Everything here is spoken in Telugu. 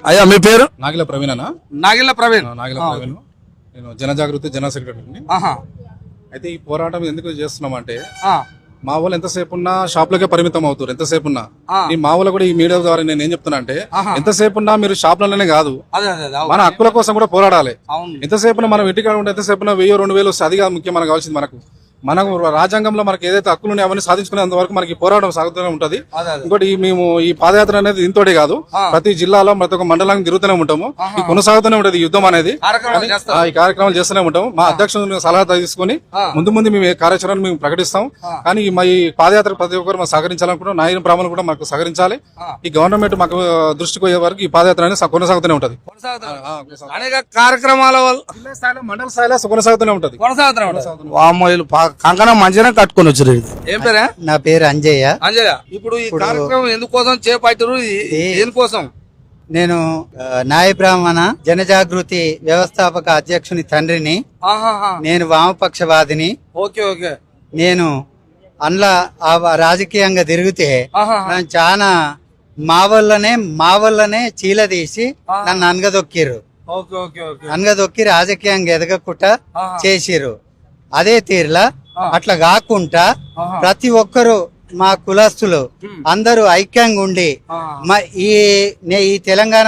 అయ్యా మీ పేరు? నాగిల ప్రవీణ్ అన్న. నాగిళ్ళ ప్రవీణ్. నాగిల ప్రవీణ్. నేను జనజాగృతి జనరల్ సెక్రటరీని. అయితే ఈ పోరాటం ఎందుకు చేస్తున్నామంటే మా వాళ్ళు ఎంతసేపు ఉన్నా షాప్ లకే పరిమితం అవుతారు. ఎంతసేపు ఉన్నా ఈ మా వాళ్ళు కూడా ఈ మీడియా ద్వారా నేను ఏం చెప్తున్నా అంటే ఎంతసేపు ఉన్నా మీరు షాప్లలోనే కాదు మన హక్కుల కోసం కూడా పోరాడాలి. ఎంతసేపు మనం ఇంటికాడ ఉంటే ఎంతసేపు 1000-2000 వస్తే అది కాదు ముఖ్యం. మనకు కావాల్సింది మనకు రాజ్యాంగంలో మనకి ఏదైతే హక్కులు ఉన్నాయో అవన్నీ సాధించుకునేంత వరకు మనకి పోరాటం సాగుతూనే ఉంటది. ఇంకోటి మేము ఈ పాదయాత్ర అనేది దీంతోటే కాదు, ప్రతి జిల్లాలో ప్రతి ఒక్క మండలానికి తిరుగుతూనే ఉంటాము. ఈ కొనసాగుతూనే ఉంటది ఈ యుద్ధం అనేది. ఈ కార్యక్రమాలు చేస్తూనే ఉంటాము. మా అధ్యక్షుడు సలహా తీసుకుని ముందు మేము కార్యాచరణ మేము ప్రకటిస్తాం. కానీ ఈ పాదయాత్ర ప్రతి ఒక్కరు మాకు సహకరించాలనుకుంటున్నాం. నాయన బ్రాహ్మణులు కూడా మాకు సహకరించాలి. ఈ గవర్నమెంట్ మాకు దృష్టికి పోయే వరకు ఈ పాదయాత్ర అనేది కొనసాగుతూనే ఉంటది. అనేక కార్యక్రమాల వల్ల జిల్లా స్థాయిలో మండల స్థాయిలో కొనసాగుతూనే ఉంటది. కంకణం మంచిగా కట్టుకొని వచ్చారు. ఏం పేరే? నా పేరు అంజయ్య. అంజయ్య, ఇప్పుడు ఈ కార్యక్రమం ఎందుకోసం చేపట్టారు? దేనికోసం? నేను నాయ బ్రాహ్మణ జనజాగృతి వ్యవస్థాపక అధ్యక్షుని తండ్రిని. నేను వామపక్షవాదిని. Okay okay. నేను అందులో రాజకీయంగా తిరిగితే నన్ను చాలా మా వల్లనే చీలదీసి నన్ను అనగదొక్కిర్రు. అనగదొక్కి రాజకీయంగా ఎదగకుండా చేసిర్రు. అదే తీరులా అట్లా కాకుండా ప్రతి ఒక్కరు మా కులస్తులు అందరూ ఐక్యంగా ఉండి ఈ తెలంగాణ